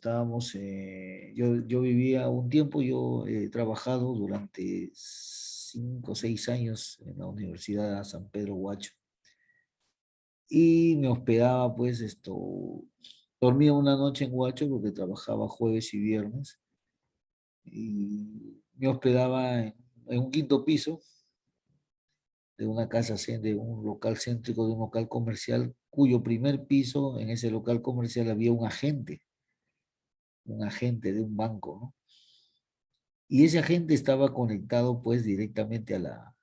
estábamos, yo vivía un tiempo, yo he trabajado durante 5 o 6 años en la Universidad de San Pedro Huacho y me hospedaba pues dormía una noche en Huacho porque trabajaba jueves y viernes y me hospedaba en un quinto piso de una casa, de un local céntrico, de un local comercial, cuyo primer piso, en ese local comercial había un agente de un banco, ¿no? Y ese agente estaba conectado pues directamente a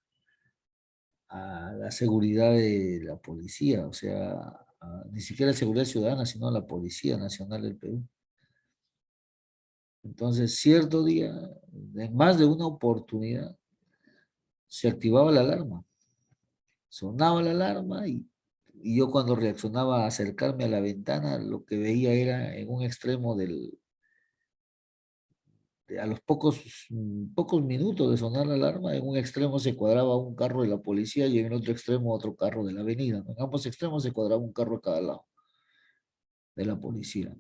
la seguridad de la policía, o sea, ni siquiera seguridad ciudadana, sino a la Policía Nacional del Perú. Entonces, cierto día, en más de una oportunidad, se activaba la alarma. Sonaba la alarma y yo cuando reaccionaba a acercarme a la ventana, lo que veía era en un extremo a los pocos minutos de sonar la alarma, en un extremo se cuadraba un carro de la policía y en el otro extremo otro carro de la avenida, ¿no? En ambos extremos se cuadraba un carro a cada lado de la policía.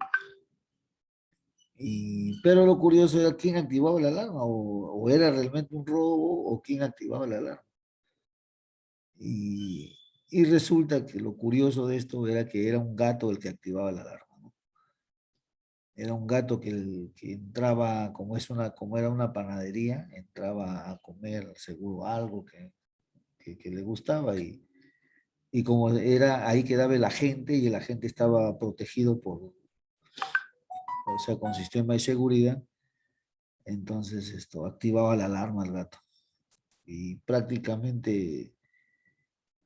Pero lo curioso era quién activaba la alarma, o era realmente un robo, o quién activaba la alarma. Y resulta que lo curioso de esto era que era un gato el que activaba la alarma, ¿no? Era un gato que entraba, como era una panadería, entraba a comer seguro algo que le gustaba y como era ahí quedaba el agente y el agente estaba protegido o sea, con sistema de seguridad, entonces esto activaba la alarma al gato. Y prácticamente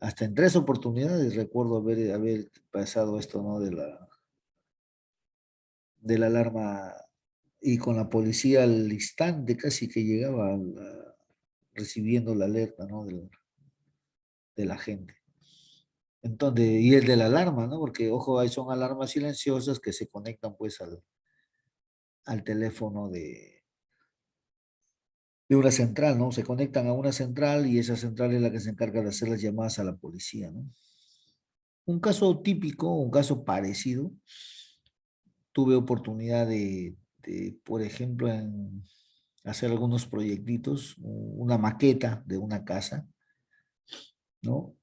hasta en 3 oportunidades recuerdo haber pasado esto, ¿no? De la alarma y con la policía al instante casi que llegaba recibiendo la alerta, ¿no? De la gente. Entonces, y el de la alarma, ¿no? Porque, ojo, ahí son alarmas silenciosas que se conectan pues al teléfono de una central, ¿no? Se conectan a una central y esa central es la que se encarga de hacer las llamadas a la policía, ¿no? Un caso típico, un caso parecido, tuve oportunidad por ejemplo, hacer algunos proyectitos, una maqueta de una casa, ¿no?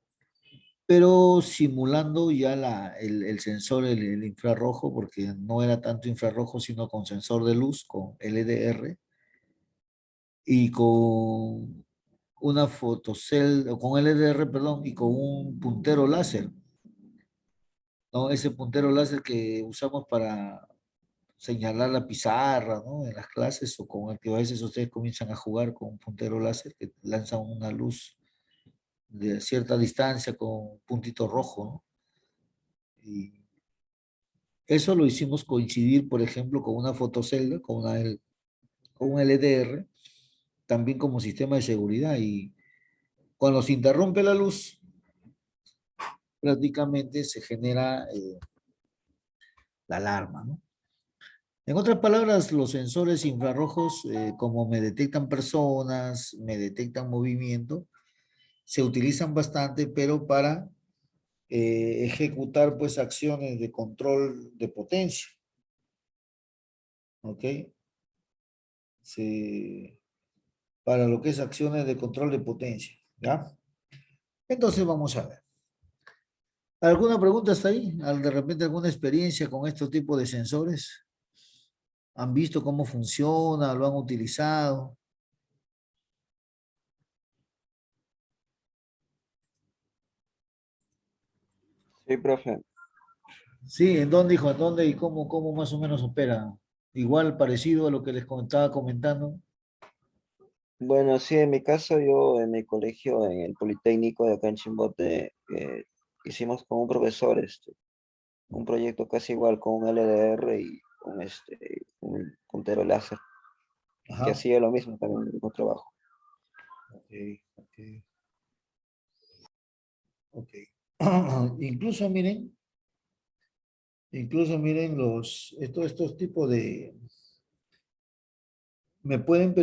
Pero simulando ya el sensor, el infrarrojo, porque no era tanto infrarrojo, sino con sensor de luz, con LDR, y con una fotocel, o con LDR, perdón, y con un puntero láser, ¿no? Ese puntero láser que usamos para señalar la pizarra, ¿no? En las clases, o con el que a veces ustedes comienzan a jugar con un puntero láser que lanza una luz de cierta distancia con un puntito rojo, ¿no? Y eso lo hicimos coincidir, por ejemplo, con una fotocelda, con un LDR, también como sistema de seguridad. Y cuando se interrumpe la luz, prácticamente se genera la alarma, ¿no? En otras palabras, los sensores infrarrojos, como me detectan personas, me detectan movimiento, se utilizan bastante, pero para ejecutar pues acciones de control de potencia, ¿ok? Para lo que es acciones de control de potencia, ¿ya? Entonces vamos a ver. ¿Alguna pregunta hasta ahí? ¿De repente alguna experiencia con este tipo de sensores? ¿Han visto cómo funciona? ¿Lo han utilizado? Sí, profe. Sí, ¿en dónde, hijo? ¿En dónde y cómo más o menos opera? Igual parecido a lo que les estaba comentando. Bueno, sí, en mi caso, yo en mi colegio, en el Politécnico de acá en Chimbote, hicimos con un profesor un proyecto casi igual con un LDR y un puntero láser, que Ajá. hacía lo mismo también en el mismo trabajo. Ok, ok, ok. Incluso miren estos tipos me pueden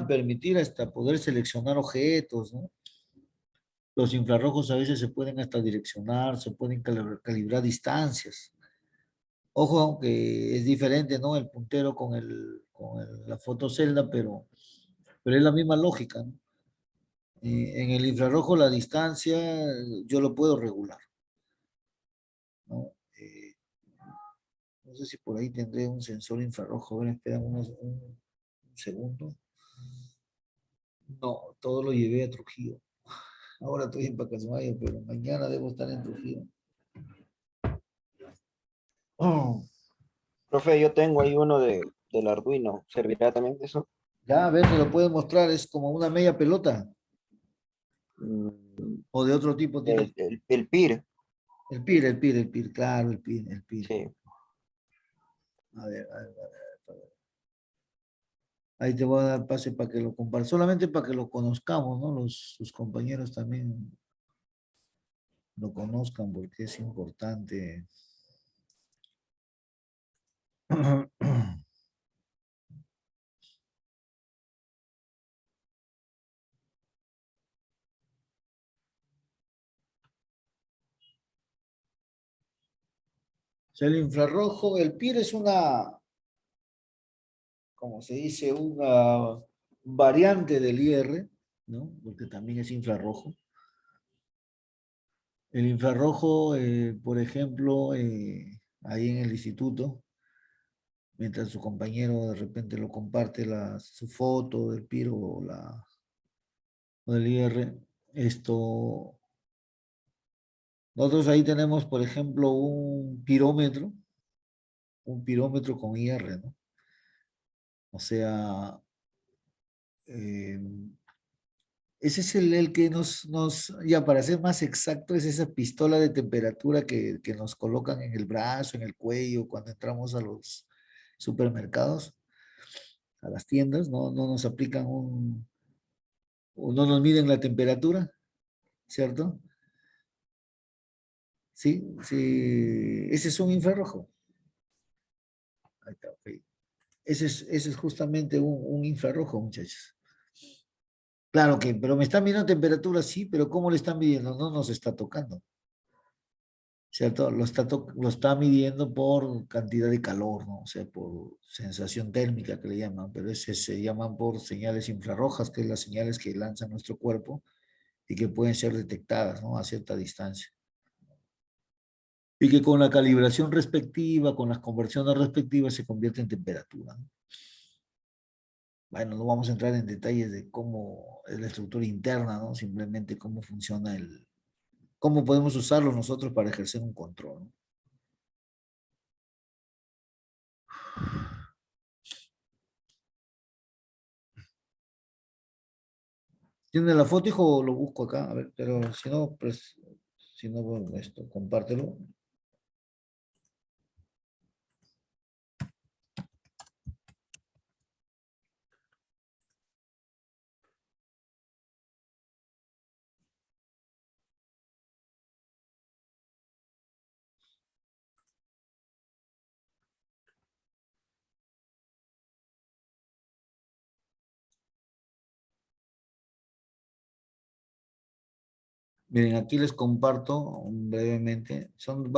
permitir hasta poder seleccionar objetos, ¿no? Los infrarrojos a veces se pueden hasta direccionar, se pueden calibrar distancias. Ojo que es diferente, ¿no? El puntero con la fotocelda, pero es la misma lógica, ¿no? En el infrarrojo la distancia yo lo puedo regular, ¿no? No sé si por ahí tendré un sensor infrarrojo. A ver, espera un segundo. No, todo lo llevé a Trujillo. Ahora estoy en Pacasmayo, pero mañana debo estar en Trujillo. Oh, Profe, yo tengo ahí uno del Arduino. ¿Servirá también eso? ya, a ver, me lo pueden mostrar. Es como una media pelota Mm, o de otro tipo tiene. el PIR, El PIR, claro, el PIR. sí. A ver, a ver. Ahí te voy a dar pase para que lo compartas, solamente para que lo conozcamos, ¿no? Sus compañeros también lo conozcan porque es importante. O sea, el infrarrojo, el PIR es una, como se dice, una variante del IR, ¿no? Porque también es infrarrojo. El infrarrojo, por ejemplo, ahí en el instituto, mientras su compañero de repente lo comparte su foto del PIR o del IR, esto, nosotros ahí tenemos, por ejemplo, un pirómetro con IR, ¿no? O sea, eh, ese es el que ya para ser más exacto, es esa pistola de temperatura que nos colocan en el brazo, en el cuello, cuando entramos a los supermercados, a las tiendas, no nos aplican o no nos miden la temperatura, ¿cierto? Sí, sí, ese es un infrarrojo. Ahí está, ok. Ese es justamente un infrarrojo, muchachos. Claro que, pero me están midiendo temperatura, sí, pero ¿cómo le están midiendo? No nos está tocando. ¿Cierto? Lo está midiendo por cantidad de calor, ¿no? O sea, por sensación térmica que le llaman, pero ese se llaman por señales infrarrojas, que es las señales que lanza nuestro cuerpo y que pueden ser detectadas, ¿no? A cierta distancia. Y que con la calibración respectiva, con las conversiones respectivas, se convierte en temperatura, ¿no? Bueno, no vamos a entrar en detalles de cómo es la estructura interna, ¿no? Simplemente cómo funciona cómo podemos usarlo nosotros para ejercer un control, ¿no? ¿Tiene la foto, hijo? Lo busco acá, a ver, pero si no, pues, si no, bueno, esto, compártelo. Miren, aquí les comparto brevemente. Son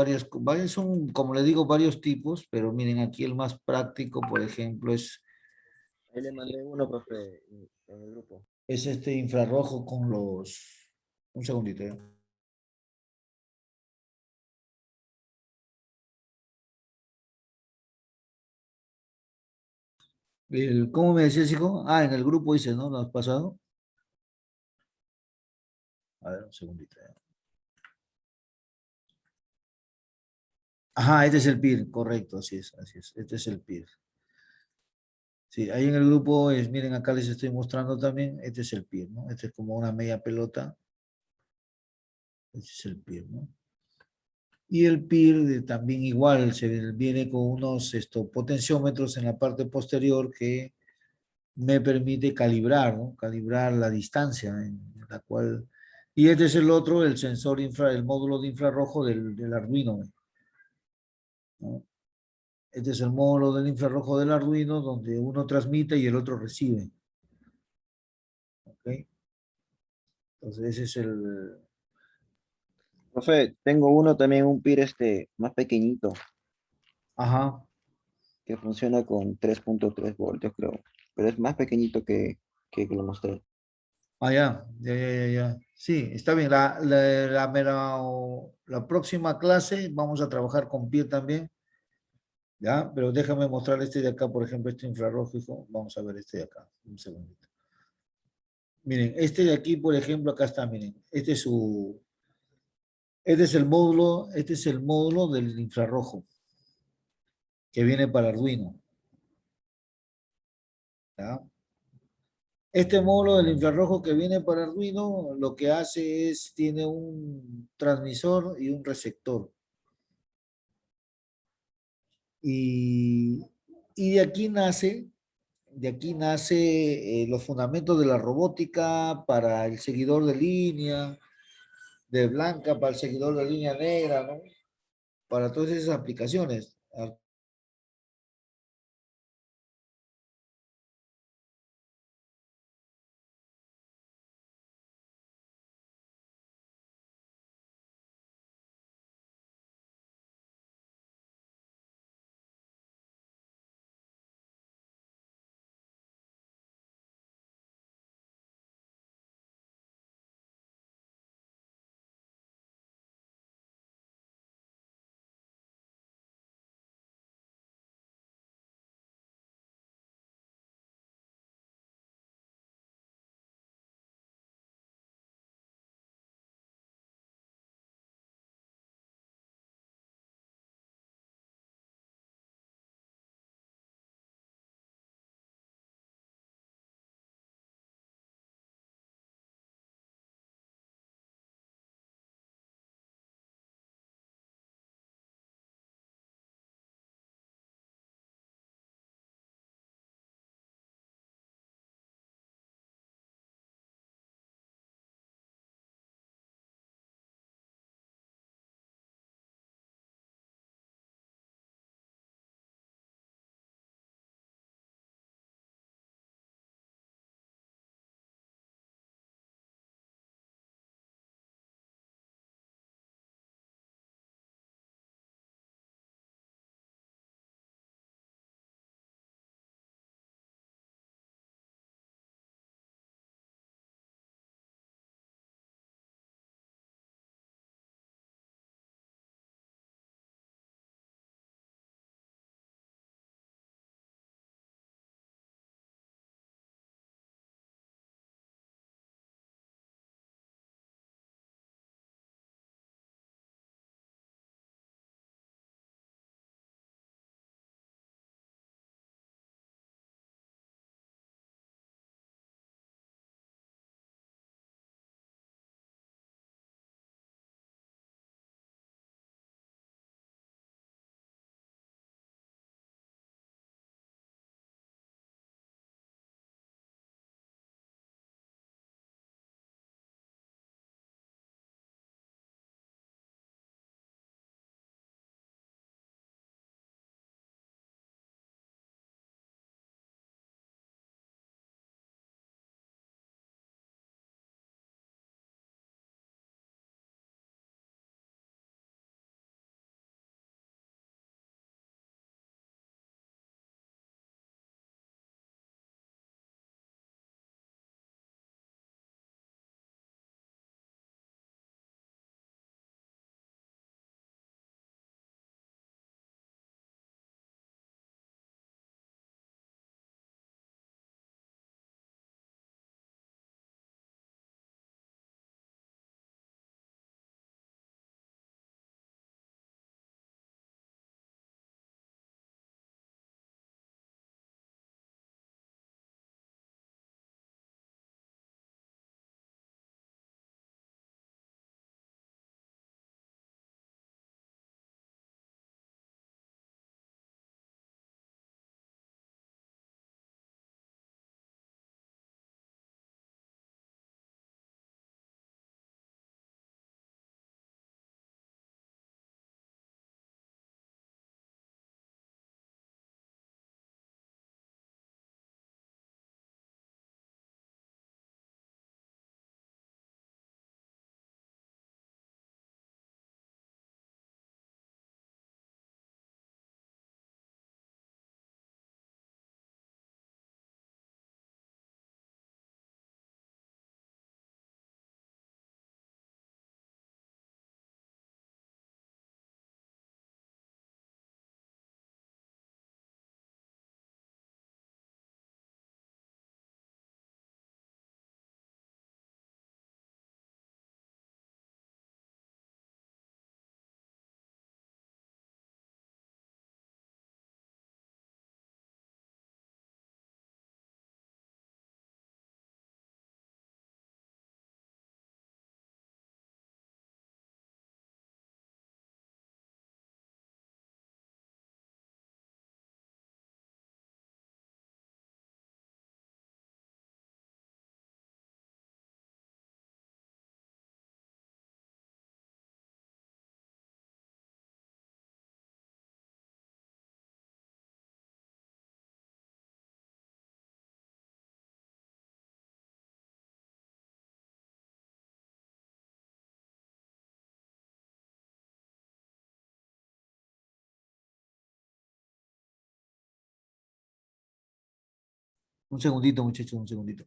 son, como les digo, varios tipos, pero miren, aquí el más práctico, por ejemplo, Ahí le mandé uno, profe, en el grupo. es este infrarrojo con un segundito, ¿eh? ¿Cómo me decías, hijo? Ah, en el grupo dice, ¿no? ¿Lo has pasado? A ver, un segundito. Ajá, este es el PIR, correcto, así es, así es. Este es el PIR. Sí, ahí en el grupo miren, acá les estoy mostrando también, este es el PIR, ¿no? Este es como una media pelota, este es el PIR, ¿no? Y el PIR también igual, se viene con unos potenciómetros en la parte posterior que me permite calibrar, ¿no? Calibrar la distancia en la cual... Y este es el otro, el sensor el módulo de infrarrojo del Arduino, ¿no? Este es el módulo del infrarrojo del Arduino donde uno transmite y el otro recibe, ¿ok? Entonces ese es Profe, tengo uno también, un PIR más pequeñito. Ajá. que funciona con 3.3 voltios, creo. Pero es más pequeñito que lo mostré. Ah, ya, ya, ya, ya, ya. Sí, está bien. La próxima clase vamos a trabajar con pie también, ¿ya? Pero déjame mostrar este de acá, por ejemplo, este infrarrojo, hijo. Vamos a ver este de acá, un segundito. Miren, este de aquí, por ejemplo, acá está, miren. Este es el módulo del infrarrojo que viene para Arduino, ¿ya? Este módulo del infrarrojo que viene para Arduino, lo que hace es, tiene un transmisor y un receptor. Y, y de aquí nace los fundamentos de la robótica para el seguidor de línea, de blanca para el seguidor de línea negra, ¿no? Para todas esas aplicaciones. Un segundito, muchachos, un segundito.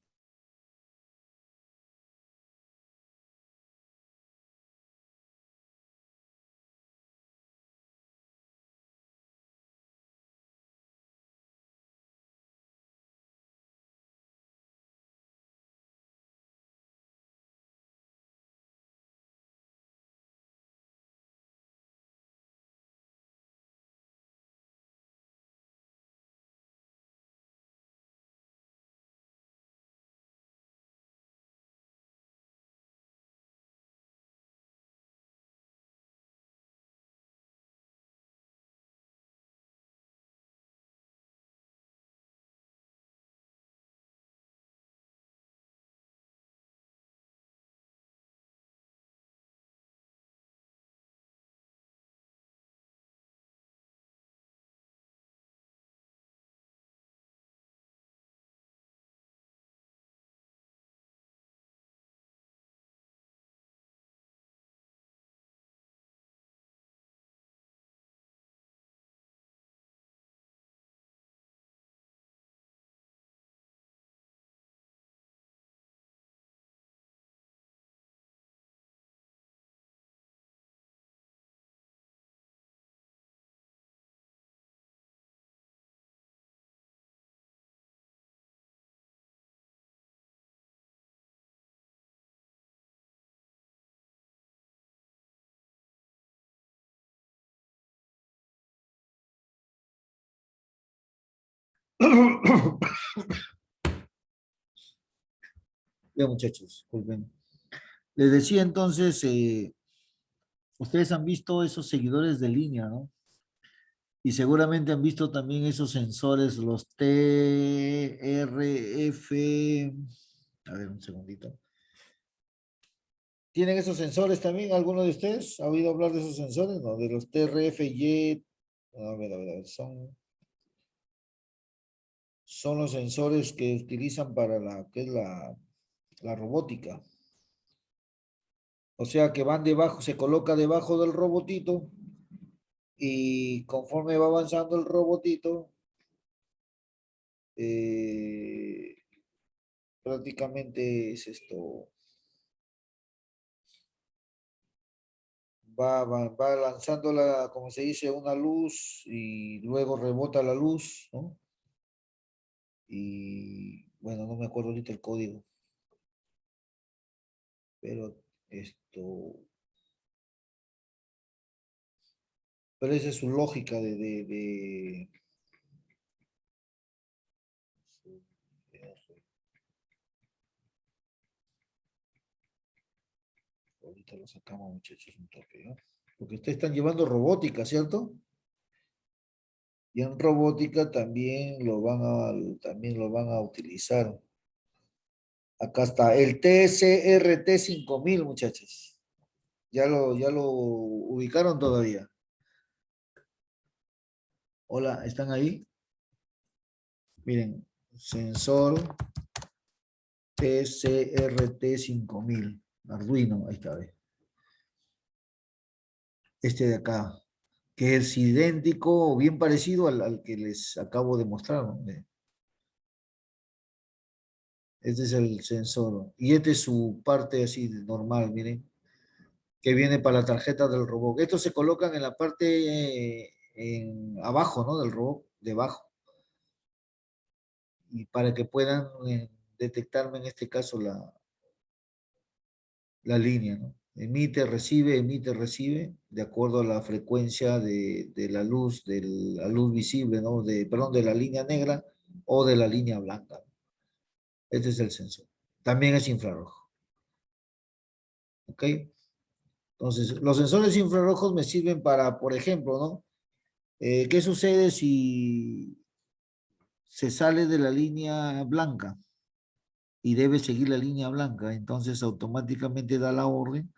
Bien, muchachos, disculpen. Les decía entonces, ustedes han visto esos seguidores de línea, ¿no? Y seguramente han visto también esos sensores, los TRF. A ver, un segundito. ¿Tienen esos sensores también? ¿Alguno de ustedes ha oído hablar de esos sensores? No, de los TRF-Y. A ver, son los sensores que utilizan para que es la robótica. O sea que van debajo, se coloca debajo del robotito y conforme va avanzando el robotito, eh, prácticamente es esto, va lanzando como se dice, una luz y luego rebota la luz, ¿no? Y bueno, no me acuerdo ahorita el código, pero esto, pero esa es su lógica ahorita lo sacamos, muchachos, un toque, ¿no? Porque ustedes están llevando robótica, ¿cierto? Y en robótica también lo van a utilizar. Acá está el TCRT 5000, muchachos. Ya lo ubicaron todavía. Hola, ¿están ahí? Miren, sensor TCRT 5000. Arduino, ahí está. Este de acá, que es idéntico o bien parecido al que les acabo de mostrar, ¿no? Este es el sensor. Y este es su parte así normal, miren, que viene para la tarjeta del robot. Estos se colocan en la parte abajo, ¿no? Del robot, debajo. Y para que puedan detectarme en este caso la línea, ¿no? Emite, recibe, de acuerdo a la frecuencia de la luz, la luz visible, ¿no? Perdón, de la línea negra o de la línea blanca. Este es el sensor. También es infrarrojo. ¿Ok? Entonces, los sensores infrarrojos me sirven para, por ejemplo, ¿no? ¿Qué sucede si se sale de la línea blanca y debe seguir la línea blanca? Entonces, automáticamente da la orden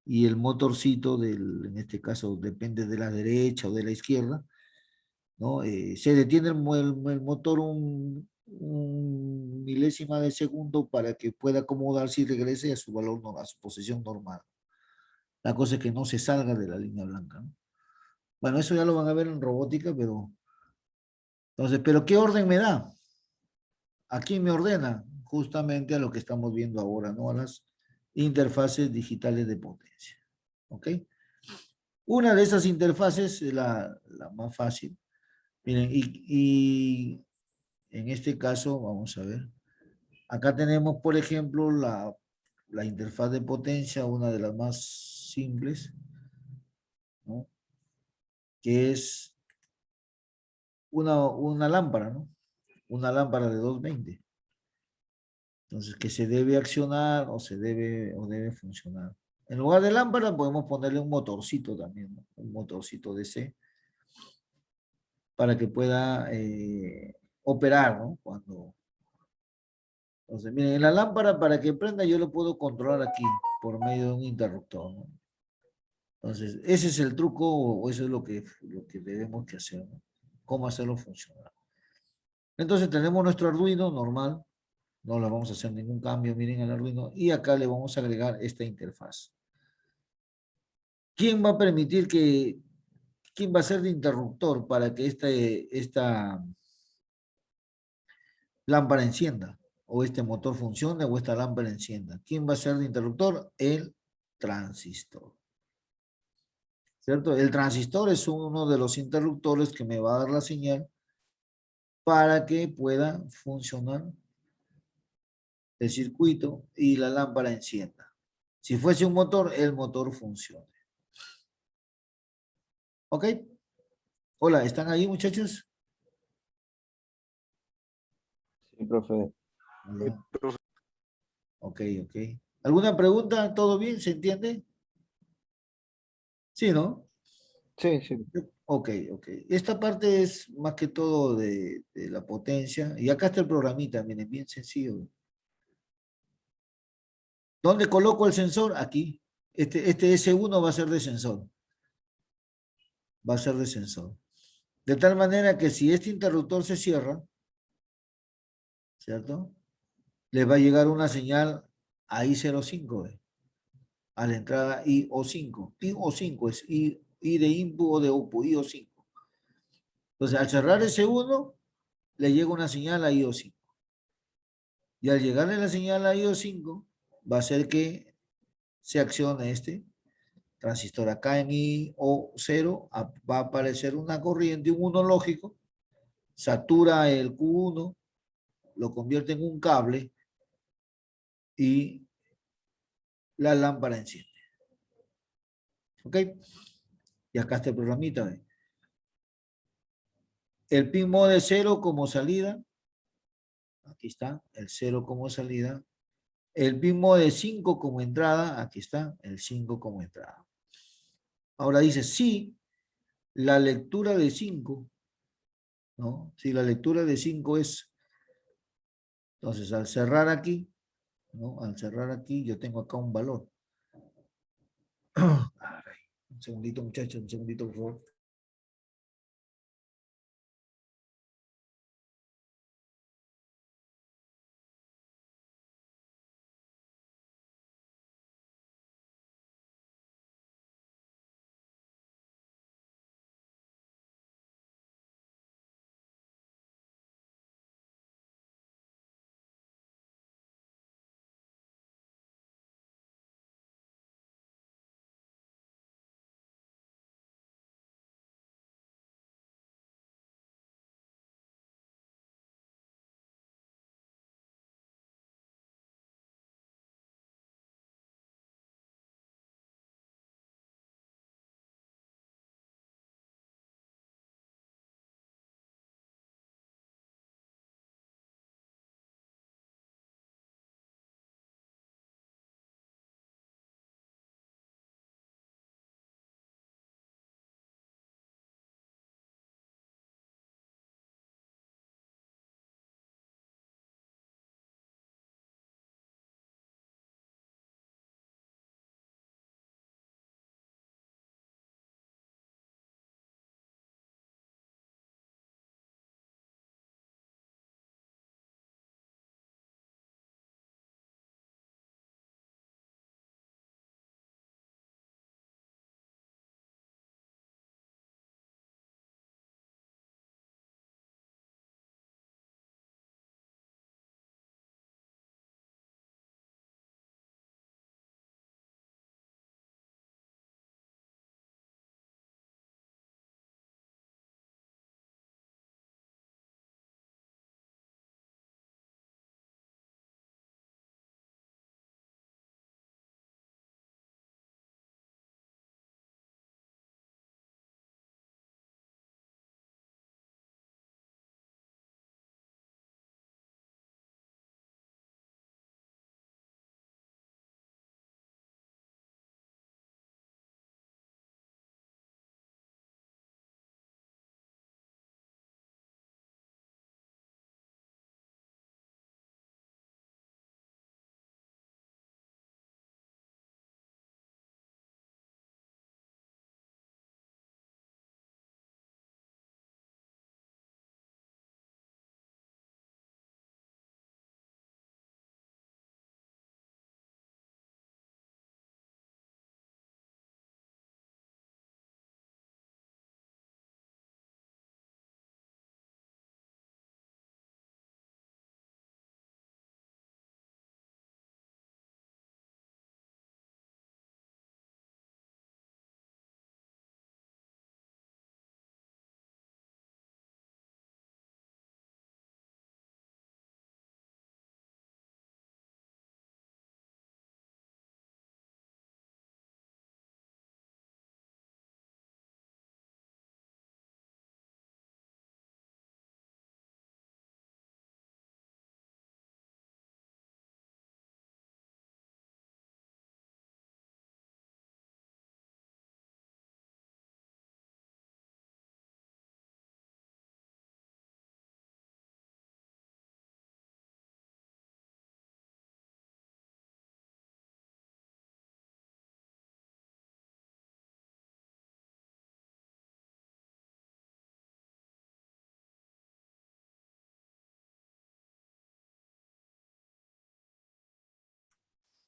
y el motorcito en este caso depende de la derecha o de la izquierda, ¿no? Se detiene el motor un milésima de segundo para que pueda acomodarse y regrese a su valor, a su posición normal. La cosa es que no se salga de la línea blanca, ¿no? Bueno, eso ya lo van a ver en robótica, pero entonces, ¿pero qué orden me da? ¿A quién me ordena? Justamente a lo que estamos viendo ahora, ¿no? A las interfaces digitales de potencia. ¿Ok? Una de esas interfaces es la más fácil. Miren, y en este caso, vamos a ver. Acá tenemos, por ejemplo, la interfaz de potencia, una de las más simples, ¿no? Que es una lámpara, ¿no? Una lámpara de 220. Entonces, que se debe accionar o debe funcionar. En lugar de lámpara, podemos ponerle un motorcito también, ¿no? Un motorcito DC para que pueda operar, ¿no? Entonces, miren, en la lámpara para que prenda yo lo puedo controlar aquí por medio de un interruptor, ¿no? Entonces, ese es el truco o eso es lo que debemos que hacer, ¿no? Cómo hacerlo funcionar. Entonces, tenemos nuestro Arduino normal, no le vamos a hacer ningún cambio, miren al Arduino, y acá le vamos a agregar esta interfaz. ¿Quién va a permitir quién va a ser de interruptor para que esta lámpara encienda? O este motor funcione o esta lámpara encienda. ¿Quién va a ser de interruptor? El transistor. ¿Cierto? El transistor es uno de los interruptores que me va a dar la señal para que pueda funcionar el circuito y la lámpara encienda. Si fuese un motor, el motor funciona. ¿Ok? Hola, ¿están ahí, muchachos? Sí, profe. Hola. Ok, ok. ¿Alguna pregunta? ¿Todo bien? ¿Se entiende? Sí, ¿no? Sí, sí. Ok, ok. Esta parte es más que todo de la potencia. Y acá está el programita, miren, bien sencillo. ¿Dónde coloco el sensor? Aquí. Este S1 va a ser de sensor. Va a ser de sensor. De tal manera que si este interruptor se cierra, ¿cierto? Le va a llegar una señal a I05, a la entrada IO5. IO5 es I de input o de output, IO5. Entonces, al cerrar ese 1, le llega una señal a IO5. Y al llegarle la señal a IO5, va a hacer que se accione este transistor. Acá en IO0 va a aparecer una corriente, un 1 lógico, satura el Q1, lo convierte en un cable y la lámpara enciende. ¿Ok? Y acá está el programita. El pin mode 0 como salida. Aquí está, el 0 como salida. El pin mode 5 como entrada. Aquí está, el 5 como entrada. Ahora dice, sí, la lectura de 5, ¿no? Si la lectura de 5 es, entonces al cerrar aquí, ¿no? Al cerrar aquí, yo tengo acá un valor. Un segundito, muchachos, un segundito, por favor.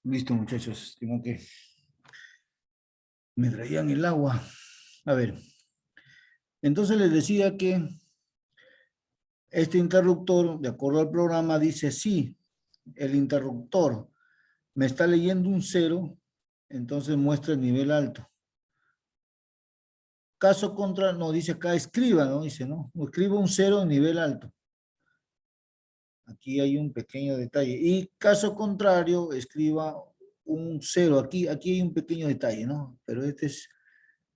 Listo, muchachos. Tengo que... Me traían el agua. A ver. Entonces les decía que este interruptor, de acuerdo al programa, dice sí, el interruptor me está leyendo un 0, entonces muestra el nivel alto. Caso contrario, no, dice acá escriba, ¿no? Dice, ¿no? Escriba un 0 en nivel alto. Aquí hay un pequeño detalle. Y caso contrario, escriba un 0. Aquí hay un pequeño detalle, ¿no? Pero este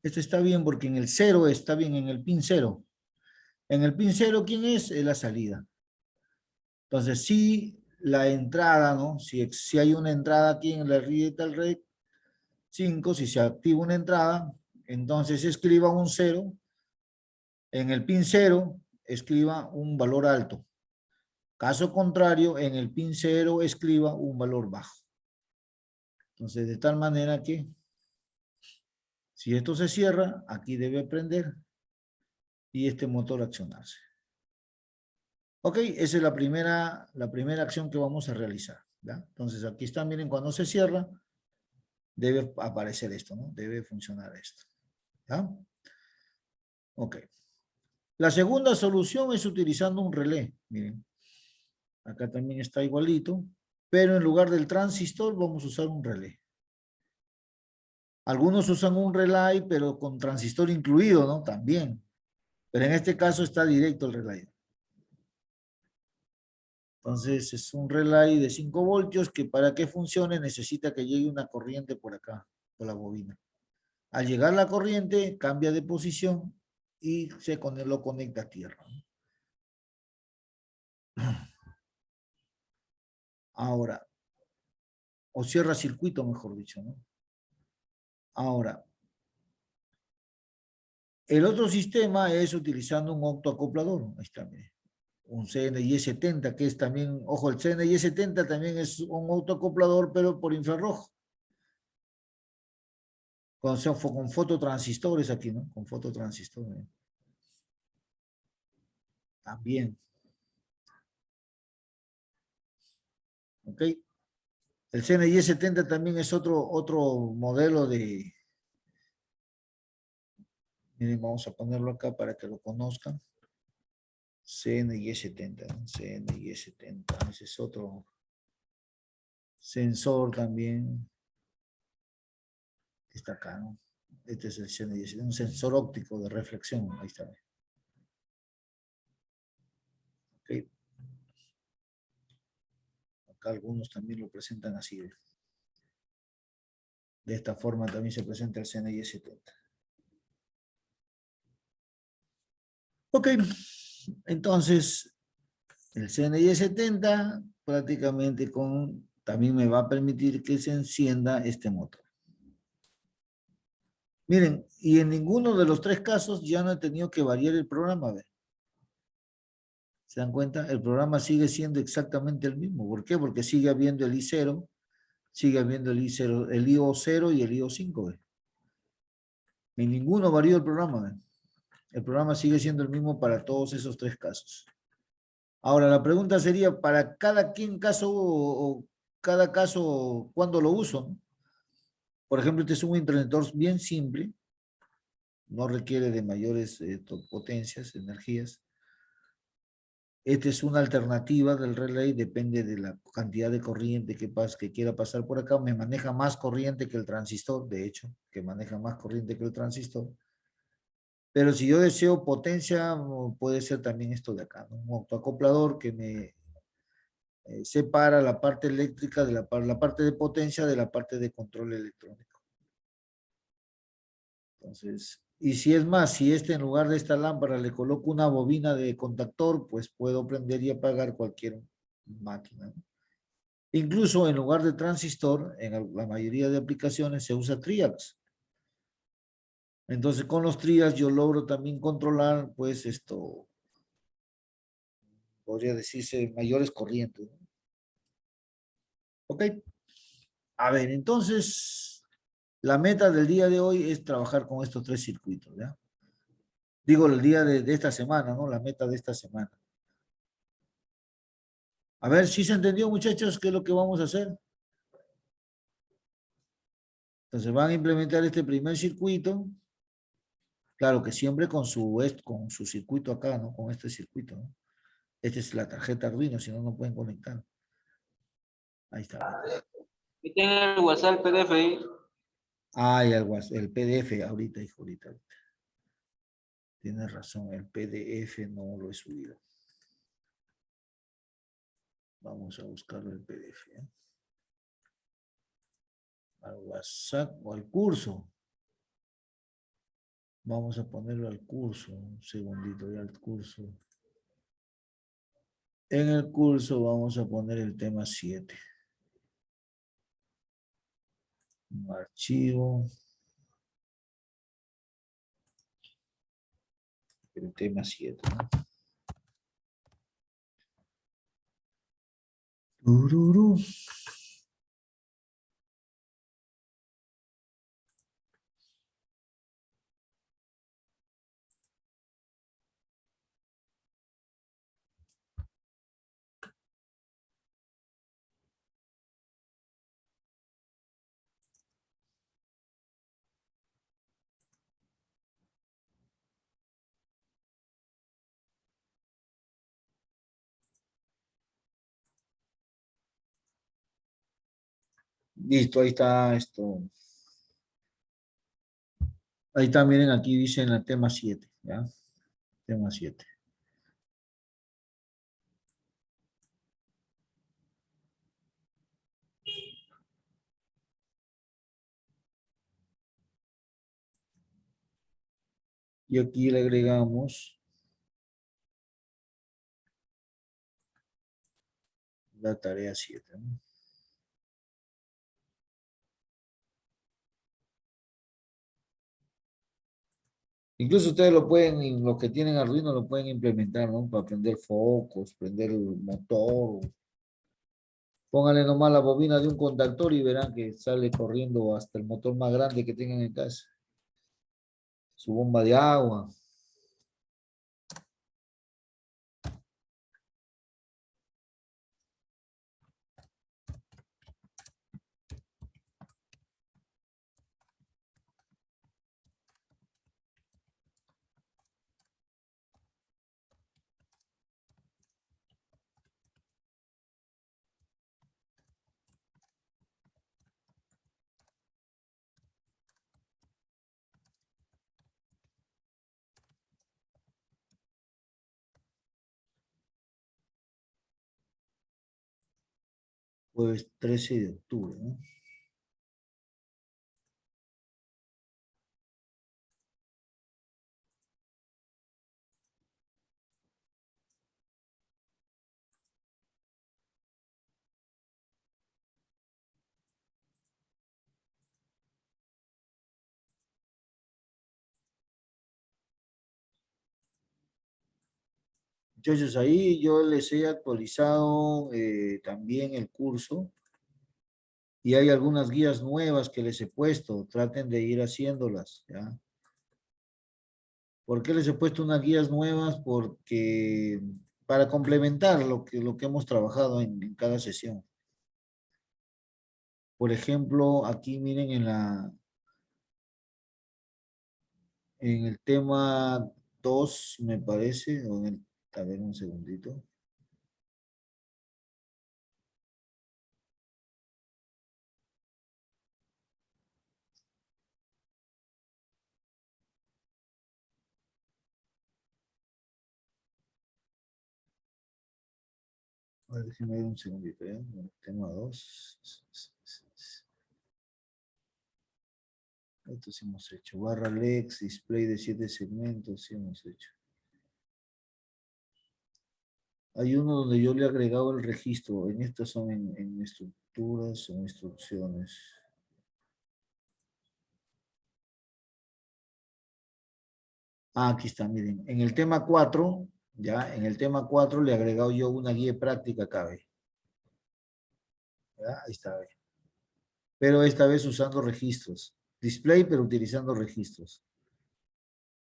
está bien porque en el 0 está bien, en el pin 0. En el pin 0, ¿quién es? Es la salida. Entonces, si la entrada, ¿no? Si hay una entrada aquí en la Digital Red 5, si se activa una entrada, entonces escriba un 0. En el pin 0, escriba un valor alto. Caso contrario, en el pin 0 escriba un valor bajo. Entonces, de tal manera que si esto se cierra, aquí debe prender y este motor accionarse. Ok, esa es la primera acción que vamos a realizar, ¿ya? Entonces, aquí está, miren, cuando se cierra, debe aparecer esto, ¿no? Debe funcionar esto, ¿ya? Ok. La segunda solución es utilizando un relé, miren. Acá también está igualito, pero en lugar del transistor vamos a usar un relé. Algunos usan un relay, pero con transistor incluido, ¿no? También. Pero en este caso está directo el relay. Entonces es un relay de 5 voltios que para que funcione necesita que llegue una corriente por acá, por la bobina. Al llegar la corriente, cambia de posición y lo conecta a tierra. Ahora, o cierra circuito, mejor dicho, ¿no? Ahora, el otro sistema es utilizando un octoacoplador. Ahí está, mire. Un CNI 70, que es también, ojo, el CNI 70 también es un autoacoplador, pero por infrarrojo. Con fototransistores aquí, ¿no? Con fototransistores. También. ¿Ok? El CNI 70 también es otro modelo de... Miren, vamos a ponerlo acá para que lo conozcan. CNI 70, ¿no? CNI 70. Ese es otro sensor también. Está acá, ¿no? Este es el CNI 70, un sensor óptico de reflexión. Ahí está. ¿Ok? Acá algunos también lo presentan así. De esta forma también se presenta el CNI 70. Ok, entonces el CNI 70 prácticamente también me va a permitir que se encienda este motor. Miren, y en ninguno de los tres casos ya no he tenido que variar el programa. A ver. ¿Se dan cuenta? El programa sigue siendo exactamente el mismo. ¿Por qué? Porque sigue habiendo el I0, sigue habiendo el I0, el IO0 y el IO5. ¿Ve? En ninguno varió el programa. ¿Ve? El programa sigue siendo el mismo para todos esos tres casos. Ahora, la pregunta sería, ¿para cada quien caso o cada caso cuándo lo uso? Por ejemplo, este es un interruptor bien simple, no requiere de mayores potencias, energías. Esta es una alternativa del relay, depende de la cantidad de corriente que quiera pasar por acá. Me maneja más corriente que el transistor, de hecho, que maneja más corriente que el transistor. Pero si yo deseo potencia, puede ser también esto de acá, ¿no? Un autoacoplador que me separa la parte eléctrica de la parte de potencia de la parte de control electrónico. Entonces, y si es más, si en lugar de esta lámpara le coloco una bobina de contactor, pues puedo prender y apagar cualquier máquina, ¿no? Incluso en lugar de transistor, en la mayoría de aplicaciones se usa triacs. Entonces, con los triacs yo logro también controlar, pues podría decirse, mayores corrientes, ¿no? Ok. A ver, entonces, la meta del día de hoy es trabajar con estos tres circuitos, ¿ya? Digo, el día de esta semana, ¿no? La meta de esta semana. A ver si se entendió, muchachos, qué es lo que vamos a hacer. Entonces van a implementar este primer circuito. Claro que siempre con su circuito acá, ¿no? Con este circuito, ¿no? Esta es la tarjeta Arduino, si no, no pueden conectar. Ahí está. Y tiene el WhatsApp PDF ahí. Ah, y el PDF, ahorita, hijo, ahorita. Tienes razón, el PDF no lo he subido. Vamos a buscarlo el PDF. ¿Eh? Al WhatsApp o al curso. Vamos a ponerlo al curso. Un segundito, ya al curso. En el curso vamos a poner el tema 7. Un archivo. El tema 7, ¿no? Tururú. Listo, ahí está esto. Ahí está, miren, aquí dice en el tema 7, ¿ya? Tema 7. Y aquí le agregamos la tarea 7, ¿no? Incluso ustedes lo pueden, los que tienen Arduino lo pueden implementar, ¿no? Para prender focos, prender el motor. Pónganle nomás la bobina de un contactor y verán que sale corriendo hasta el motor más grande que tengan en casa. Su bomba de agua. Pues 13 de octubre, ¿no? Muchachos, ahí yo les he actualizado también el curso y hay algunas guías nuevas que les he puesto. Traten de ir haciéndolas, ¿ya? ¿Por qué les he puesto unas guías nuevas? Porque para complementar lo que hemos trabajado en cada sesión. Por ejemplo, aquí miren en el tema 2 me parece, a ver un segundito. A ver, déjenme ver un segundito, ¿ya? En el tema 2. Esto sí hemos hecho. Barra Lex, display de 7 segmentos, sí hemos hecho. Hay uno donde yo le he agregado el registro. En estas son en estructuras o instrucciones. Ah, aquí está, miren. En el tema 4, ya, en el tema 4 le he agregado yo una guía práctica acá, ¿ve? ¿Ya? Ahí está, ¿ve? Pero esta vez usando registros. Display, pero utilizando registros.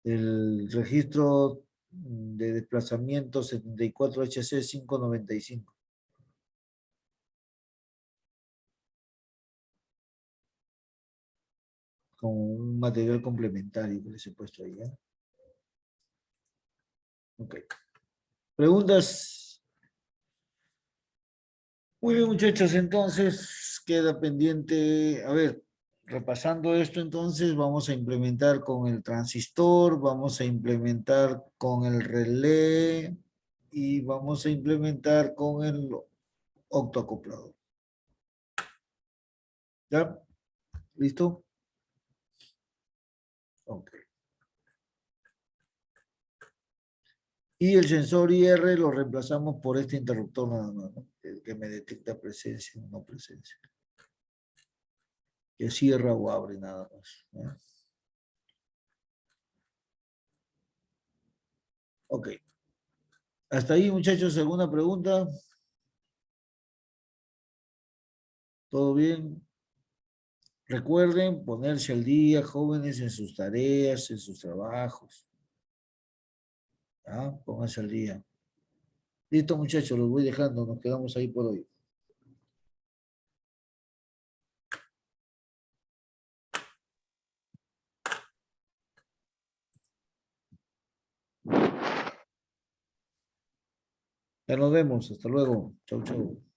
El registro de desplazamiento 74HC 595. Con un material complementario que les he puesto ahí, ¿ya? Ok. ¿Preguntas? Muy bien, muchachos, entonces queda pendiente, a ver, repasando esto, entonces vamos a implementar con el transistor, vamos a implementar con el relé y vamos a implementar con el octoacoplador. ¿Ya? ¿Listo? Ok. Y el sensor IR lo reemplazamos por este interruptor nada más, ¿no? El que me detecta presencia o no presencia. Que cierra o abre nada más, ¿ya? Ok. Hasta ahí, muchachos, ¿alguna pregunta? ¿Todo bien? Recuerden ponerse al día, jóvenes, en sus tareas, en sus trabajos. ¿Ah? Pónganse al día. Listo, muchachos, los voy dejando. Nos quedamos ahí por hoy. Ya nos vemos. Hasta luego. Chau, chau.